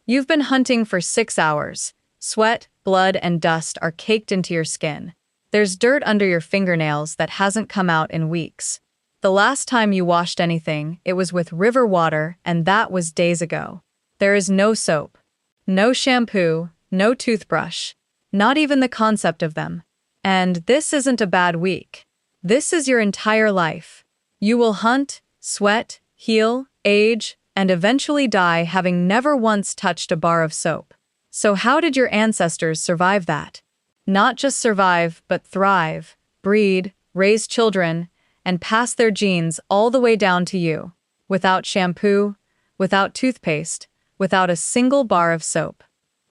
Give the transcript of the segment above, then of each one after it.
You've been hunting for 6 hours. Sweat, blood, and dust are caked into your skin. There's dirt under your fingernails that hasn't come out in weeks. The last time you washed anything, it was with river water, and that was days ago. There is no soap, no shampoo, no toothbrush, not even the concept of them. And this isn't a bad week. This is your entire life. You will hunt, sweat, heal, age, and eventually die having never once touched a bar of soap. So how did your ancestors survive that? Not just survive, but thrive, breed, raise children, and pass their genes all the way down to you. Without shampoo, without toothpaste, without a single bar of soap.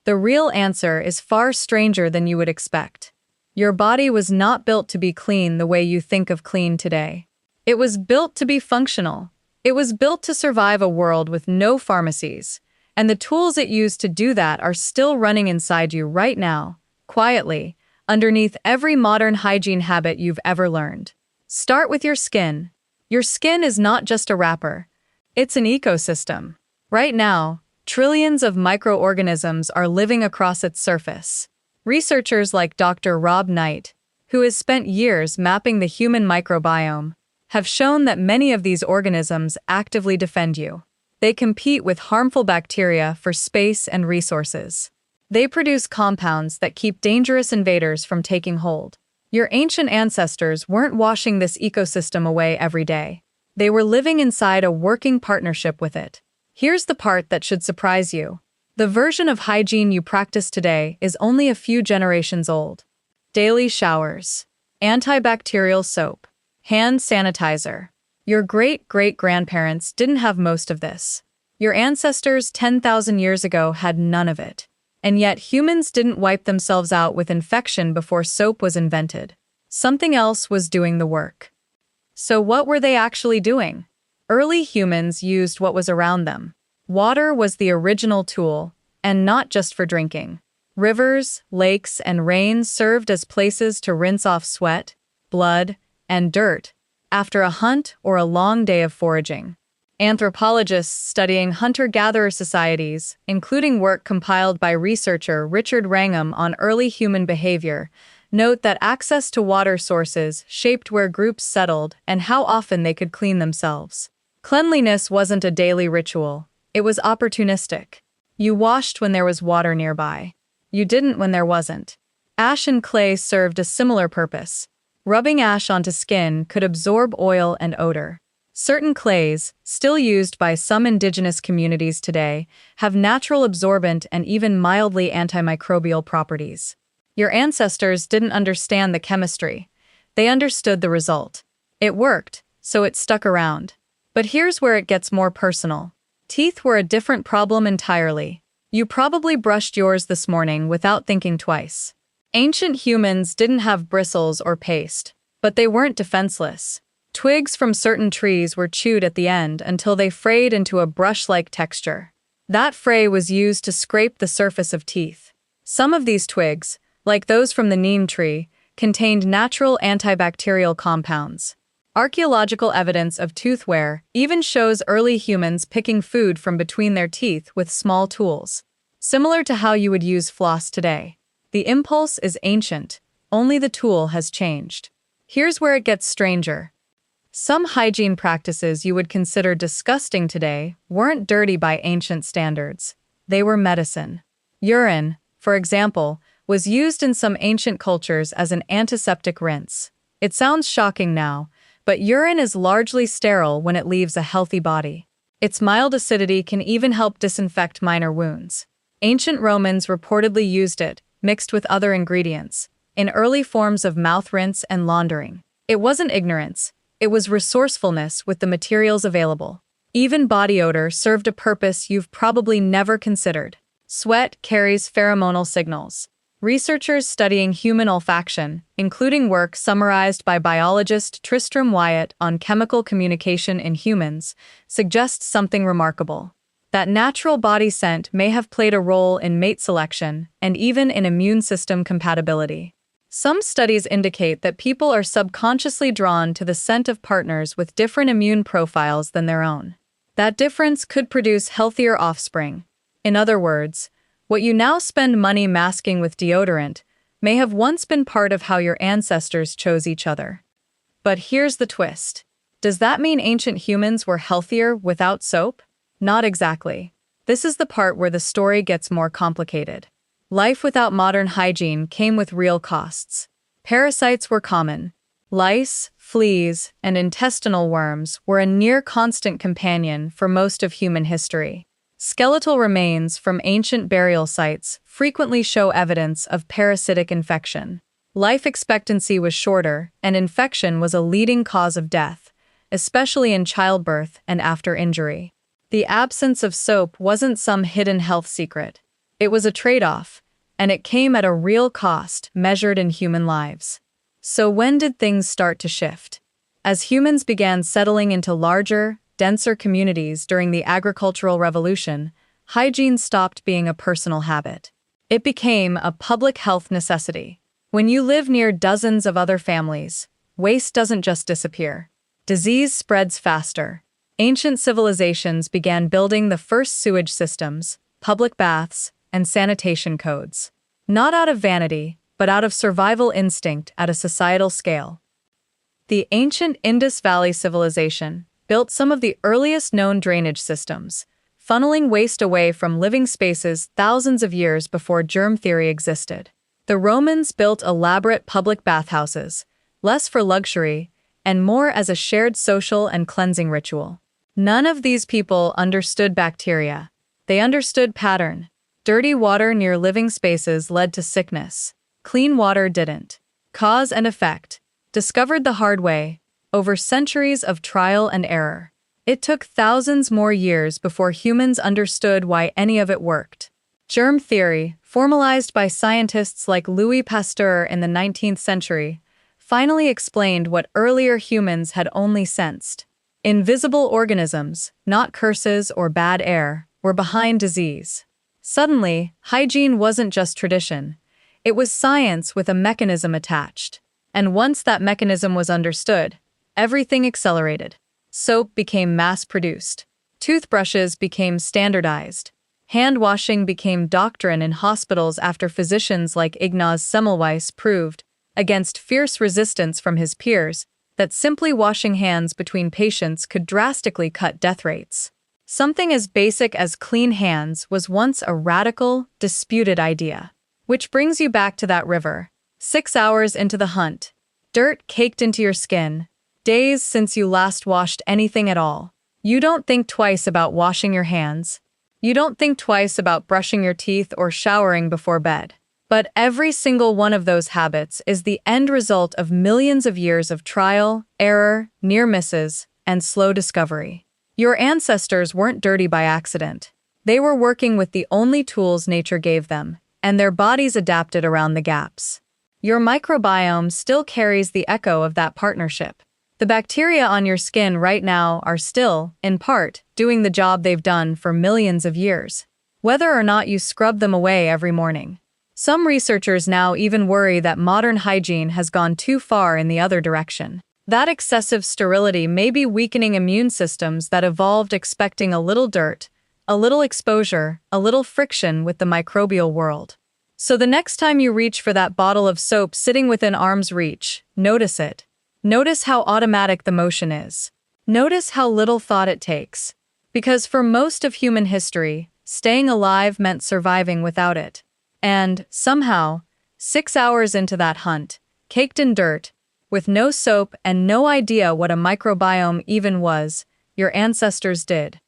The real answer is far stranger than you would expect. Your body was not built to be clean the way you think of clean today. It was built to be functional. It was built to survive a world with no pharmacies, and the tools it used to do that are still running inside you right now, quietly, underneath every modern hygiene habit you've ever learned. Start with your skin. Your skin is not just a wrapper. It's an ecosystem. Right now, trillions of microorganisms are living across its surface. Researchers like Dr. Rob Knight, who has spent years mapping the human microbiome, have shown that many of these organisms actively defend you. They compete with harmful bacteria for space and resources. They produce compounds that keep dangerous invaders from taking hold. Your ancient ancestors weren't washing this ecosystem away every day. They were living inside a working partnership with it. Here's the part that should surprise you. The version of hygiene you practice today is only a few generations old. Daily showers, antibacterial soap, hand sanitizer. Your great-great-grandparents didn't have most of this. Your ancestors 10,000 years ago had none of it. And yet humans didn't wipe themselves out with infection before soap was invented. Something else was doing the work. So what were they actually doing? Early humans used what was around them. Water was the original tool, and not just for drinking. Rivers, lakes, and rains served as places to rinse off sweat, blood, and dirt after a hunt or a long day of foraging. Anthropologists studying hunter-gatherer societies, including work compiled by researcher Richard Wrangham on early human behavior, note that access to water sources shaped where groups settled and how often they could clean themselves. Cleanliness wasn't a daily ritual, it was opportunistic. You washed when there was water nearby. You didn't when there wasn't. Ash and clay served a similar purpose. Rubbing ash onto skin could absorb oil and odor. Certain clays, still used by some indigenous communities today, have natural absorbent and even mildly antimicrobial properties. Your ancestors didn't understand the chemistry. They understood the result. It worked, so it stuck around. But here's where it gets more personal. Teeth were a different problem entirely. You probably brushed yours this morning without thinking twice. Ancient humans didn't have bristles or paste, but they weren't defenseless. Twigs from certain trees were chewed at the end until they frayed into a brush-like texture. That fray was used to scrape the surface of teeth. Some of these twigs, like those from the neem tree, contained natural antibacterial compounds. Archaeological evidence of tooth wear even shows early humans picking food from between their teeth with small tools. Similar to how you would use floss today. The impulse is ancient, only the tool has changed. Here's where it gets stranger. Some hygiene practices you would consider disgusting today weren't dirty by ancient standards. They were medicine. Urine, for example, was used in some ancient cultures as an antiseptic rinse. It sounds shocking now, but urine is largely sterile when it leaves a healthy body. Its mild acidity can even help disinfect minor wounds. Ancient Romans reportedly used it, mixed with other ingredients, in early forms of mouth rinse and laundering. It wasn't ignorance. It was resourcefulness with the materials available. Even body odor served a purpose you've probably never considered. Sweat carries pheromonal signals. Researchers studying human olfaction, including work summarized by biologist Tristram Wyatt on chemical communication in humans, suggest something remarkable. That natural body scent may have played a role in mate selection and even in immune system compatibility. Some studies indicate that people are subconsciously drawn to the scent of partners with different immune profiles than their own. That difference could produce healthier offspring. In other words, what you now spend money masking with deodorant may have once been part of how your ancestors chose each other. But here's the twist. Does that mean ancient humans were healthier without soap? Not exactly. This is the part where the story gets more complicated. Life without modern hygiene came with real costs. Parasites were common. Lice, fleas, and intestinal worms were a near-constant companion for most of human history. Skeletal remains from ancient burial sites frequently show evidence of parasitic infection. Life expectancy was shorter, and infection was a leading cause of death, especially in childbirth and after injury. The absence of soap wasn't some hidden health secret. It was a trade-off, and it came at a real cost measured in human lives. So when did things start to shift? As humans began settling into larger, denser communities during the agricultural revolution, hygiene stopped being a personal habit. It became a public health necessity. When you live near dozens of other families, waste doesn't just disappear. Disease spreads faster. Ancient civilizations began building the first sewage systems, public baths, and sanitation codes. Not out of vanity, but out of survival instinct at a societal scale. The ancient Indus Valley civilization built some of the earliest known drainage systems, funneling waste away from living spaces thousands of years before germ theory existed. The Romans built elaborate public bathhouses, less for luxury and more as a shared social and cleansing ritual. None of these people understood bacteria. They understood pattern. Dirty water near living spaces led to sickness. Clean water didn't. Cause and effect. Discovered the hard way, over centuries of trial and error. It took thousands more years before humans understood why any of it worked. Germ theory, formalized by scientists like Louis Pasteur in the 19th century, finally explained what earlier humans had only sensed. Invisible organisms, not curses or bad air, were behind disease. Suddenly, hygiene wasn't just tradition. It was science with a mechanism attached. And once that mechanism was understood, everything accelerated. Soap became mass-produced. Toothbrushes became standardized. Hand washing became doctrine in hospitals after physicians like Ignaz Semmelweis proved, against fierce resistance from his peers, that simply washing hands between patients could drastically cut death rates. Something as basic as clean hands was once a radical, disputed idea. Which brings you back to that river. 6 hours into the hunt. Dirt caked into your skin. Days since you last washed anything at all. You don't think twice about washing your hands. You don't think twice about brushing your teeth or showering before bed. But every single one of those habits is the end result of millions of years of trial, error, near misses, and slow discovery. Your ancestors weren't dirty by accident. They were working with the only tools nature gave them, and their bodies adapted around the gaps. Your microbiome still carries the echo of that partnership. The bacteria on your skin right now are still, in part, doing the job they've done for millions of years, whether or not you scrub them away every morning. Some researchers now even worry that modern hygiene has gone too far in the other direction. That excessive sterility may be weakening immune systems that evolved expecting a little dirt, a little exposure, a little friction with the microbial world. So the next time you reach for that bottle of soap sitting within arm's reach, notice it. Notice how automatic the motion is. Notice how little thought it takes. Because for most of human history, staying alive meant surviving without it. And, somehow, 6 hours into that hunt, caked in dirt, with no soap and no idea what a microbiome even was, your ancestors did.